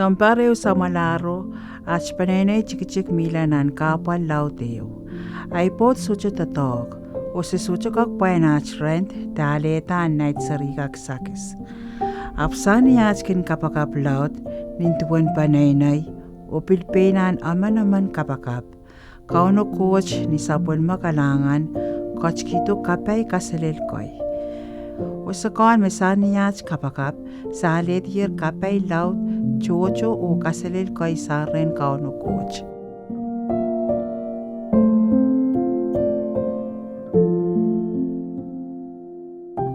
Sampareu samalaro ach panenay chik milanan kapal lauteo. Ay pot sucho tatok o si sucho kak painach rent taleta night sarikak sakis. Apsani achkin kapakap laut nintuan panenay o pilpenan aman kapakap. Kauno coach ni sapon makalangan kochkito kapay kasalil koy. Usakan mesaniach kapakap sa yer kapay laut chocho o kasalil koy sa ren kauno coach.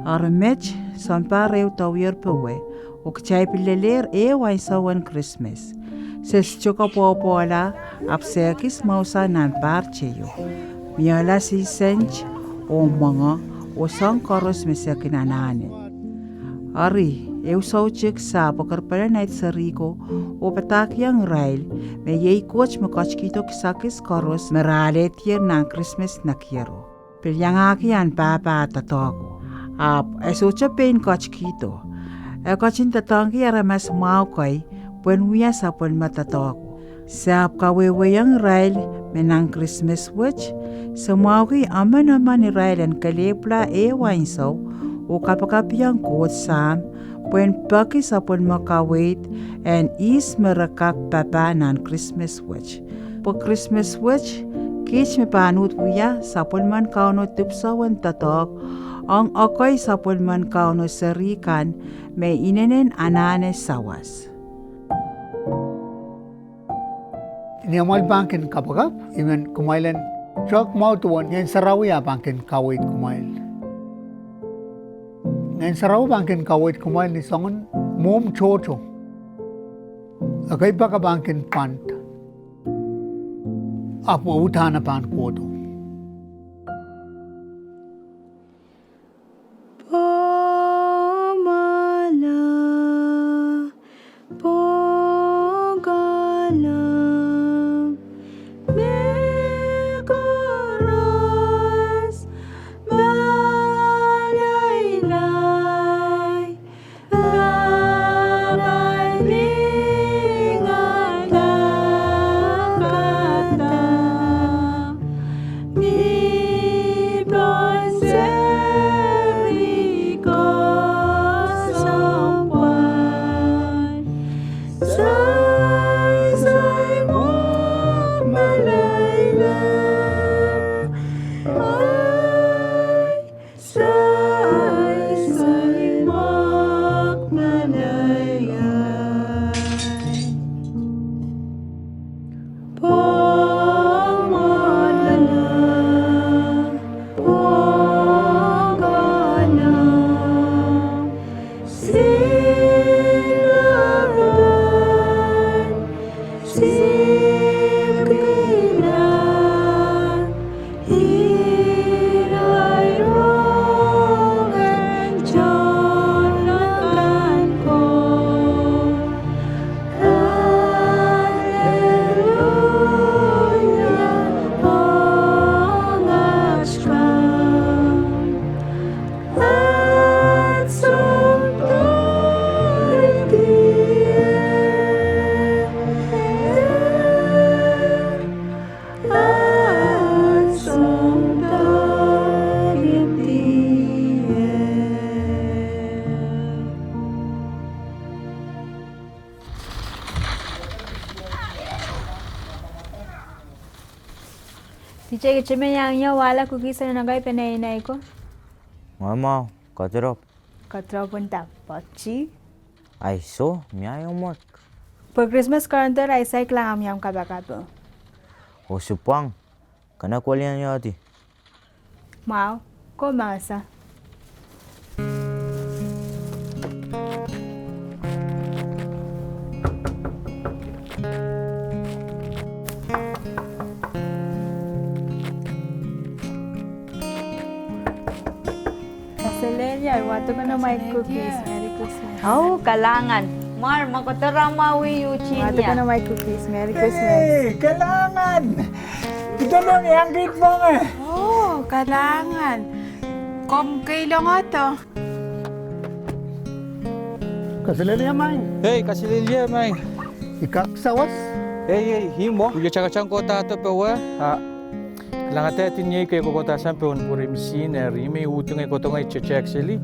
Armech sampareu tawir pewe o kchay pileler wai sawan Christmas. Ses choka popola apsekis mausa nan parcheyo. Miala si sench o mga o sang koros mesakinanane. Ari, sauchik sa pakarpala night sariko o patakyang rail me yay coach makachkito kisakis koros meralet yer ng Christmas na kiero. Pilyangaki yan papa tatoko. Sucha pain kochkito. Kochin tatangki aramas maukoy puenwia sa pon matatoko. Sa kawewayang rail menang Christmas witch sa mauki aman ni rail ang kalepla wainsaw o kapakapiyang kot sam puen paki sa pon makawait and is merakak papa ng Christmas witch. Po Christmas witch kich me panut wiya sa pon man kauno tupsawan tatok ang akoy sa pon man kauno sarikan may inenen anane sawas. Niamal bankin kapagap, iman kumailan truck mautuan, ngayon Sarawi bankin kawait kumail. Ngayon Sarawi bankin kawait kumail ni songon mom chocho. Agay pa ka bankin pant. Apo utana pan koto. Tiche chime yang wala cookies na nagay penay ko. Mama, katrap. Katrap punta pachi. Ay so, miyayaw mo. Per Christmas karantar ay say klang amyam kabakapo. O si Pwohng, kanakwalian niya ati. Mau, ko masa. Selenya, wato ka na may cookies. Merry Christmas. Oh, kalangan. Mar, makotarama yuchi Wato ka niya. na may cookies. Merry Christmas. Hey, kailangan! Ito lang yung gate mo nga. Oh, kailangan. Kailang ito. Kasalali yan, May. Hey, kasililya, may. Ikaksawas. Hey, himo. Uya chakachang kota to pewa. Langate tinye ke kota sampe on puri machine rime utunge kota ngai cheche actually.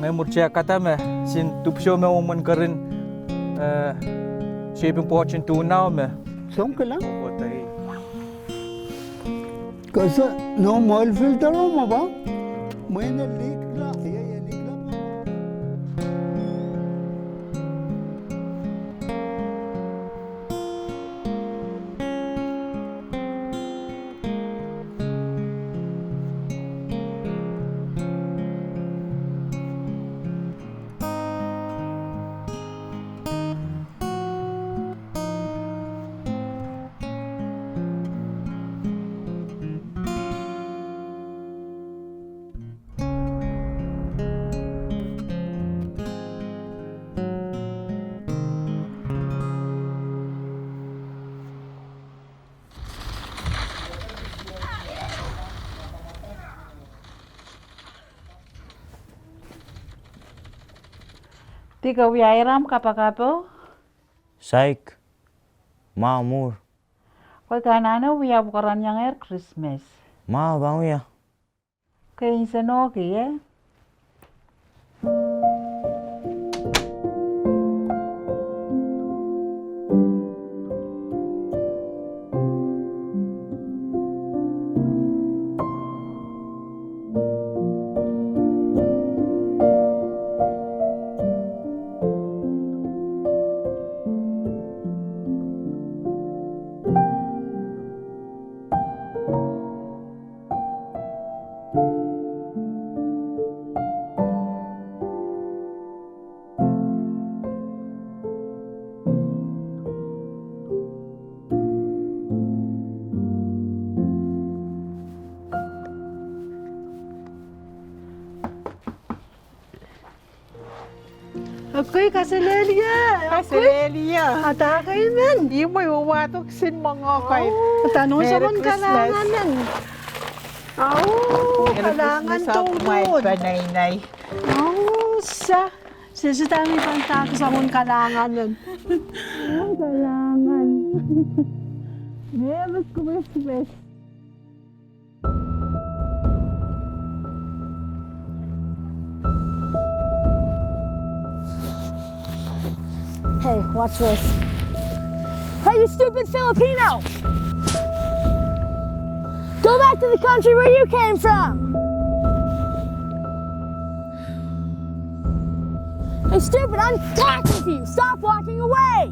Ngai murcia kata me sin tupsyo me umon karin shaping portion tu now me. Song ka lang. Kota hi. Kasi no oil filter mo ba? May na leak la. Leak la. Tiga wiairam kapakapo. Saik. Ma amur. Kau kanana wia bukaran yang air Christmas. Ma bang ya. Kaya insano kaya. Ako'y kaselelia. Kaselelia. Ata kayo man. Di mo iwawatok sin mga kay. Tanong sa Merry mong kalangan nan. Kalangan May tungkod. panaynay. Sa dami pang tako sa mong kalangan nun. Kalangan. Merry Christmas. Hey, watch this. Hey, you stupid Filipino! Go back to the country where you came from! Hey, stupid, I'm talking to you! Stop walking away!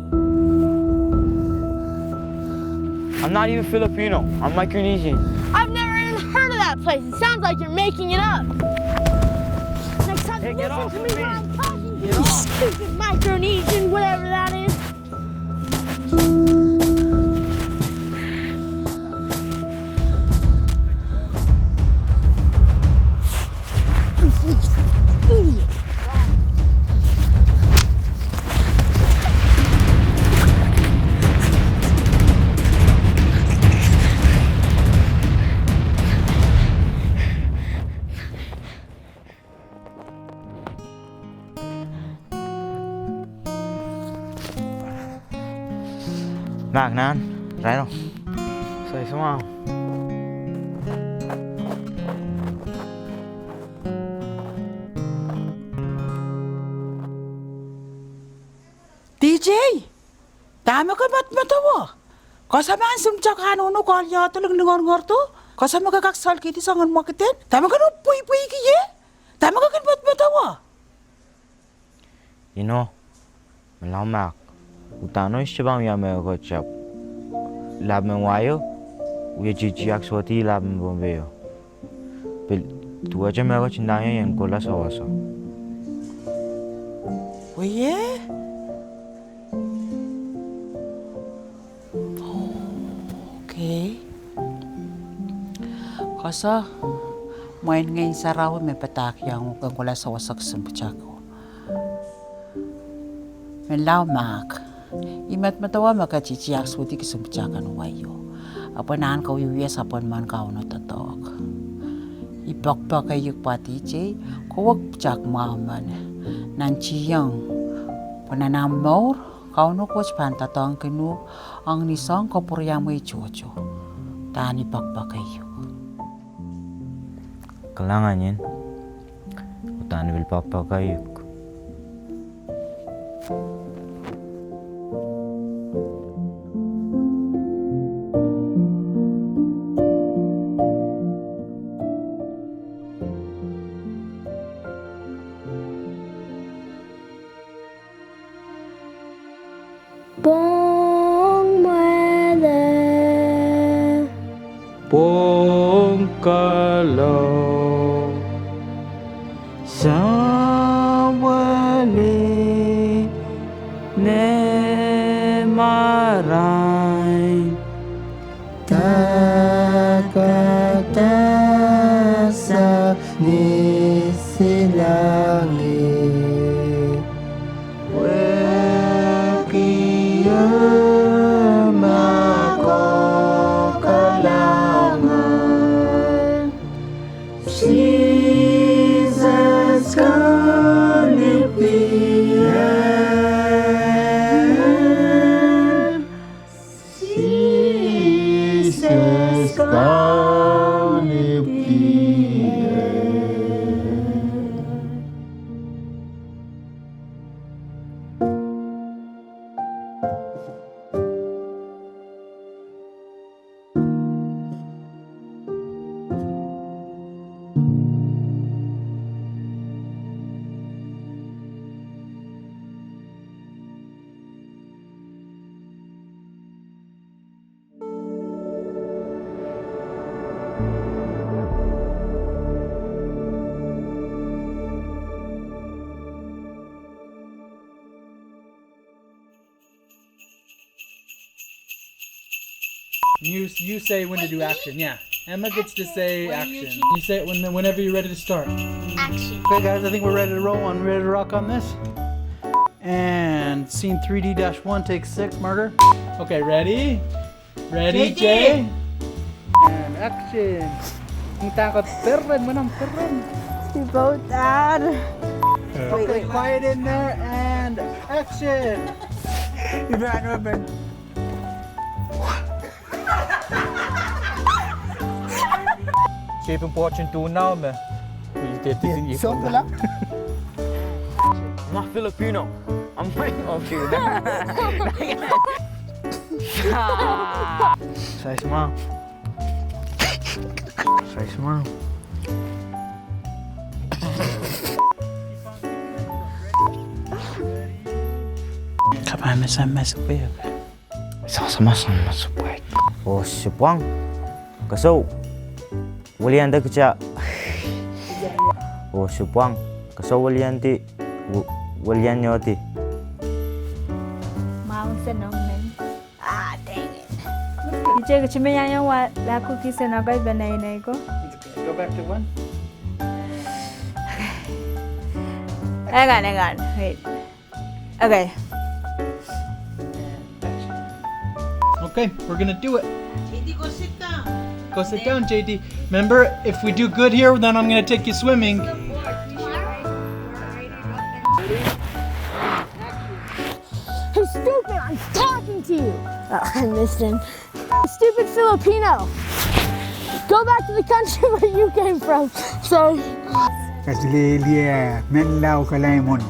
I'm not even Filipino. I'm Micronesian. I've never even heard of that place. It sounds like you're making it up. Next time, Hey, get listen off to of me me. when I'm talking to Get you, off. stupid Micronesian, whatever that is. Idiot. Nạc nan. Right đâu. Say xuống không? DJ, tama ka ba't matawa? Kasamaan sumtsak ano kalya to lang ngor to? Kasama ka kaksal kiti sangan mo kitin? Tama ka no puy kiye? Tama ka kan ba't matawa? You know, malamak. Utano siya bang yame ko chap. laban wayo, uya cici akswati laban bombeo. Pel tu aja mego cindanya yang kola sawasa. Oh yeah? Okay. Kasa main ngayon Sarawi may patak yang kung wala sa wasak sempachako. Menlaw mak. Imat matawa maka ciciak suti kesempacakan wayo. Apa naan kau yuya sapan man kau no tatok. Ipak ayuk pati ce kawak cak maman. Nanci yang pananam maur kau no coach pantatang kenu ang nisang kapuryamoy chocho. Tani pakayuk. Kelangannya, utan bil papa kayuk. Pwohng Mwele. Pwohng kalau Sawali ne maray takatasa ni silangi wekiyama ko kalangan Jesus Kalipian Jesus Kalipian. You say when to do action. Yeah, Emma gets to say action. You say it whenever you're ready to start. Action. Okay, guys, I think we're ready to roll on. Ready to rock on this? And scene 3D-1, take 6, Martyr. Okay, ready? Ready, Jay? And action. Ang takot, perren mo ng perren. Si both dad. Okay, quiet in there, and action. Shape and watching tuna me. So, lang. Mah Filipino. I'm waiting on you. Say smile. Say smile. Kapan masuk ya? Sama-sama supaya. Oh, si Pwohng. Kasau. Walian dah kerja. Oh, si Pwohng. Kasau walian ti. Walian nyo ti. Mau senang men. Ah, dang it. Ice ko cuma yang laku kisah nagai benai nai ko. Go back to 1. Hang on. Wait. Okay. Okay, we're gonna do it. JD, go sit down. Go sit down, JD. Remember, if we do good here, then I'm gonna take you swimming. Hey, stupid! I'm talking to you! Oh, I missed him. Stupid Filipino! Go back to the country where you came from. Sorry. Kaslilia, menlaw kalaymon.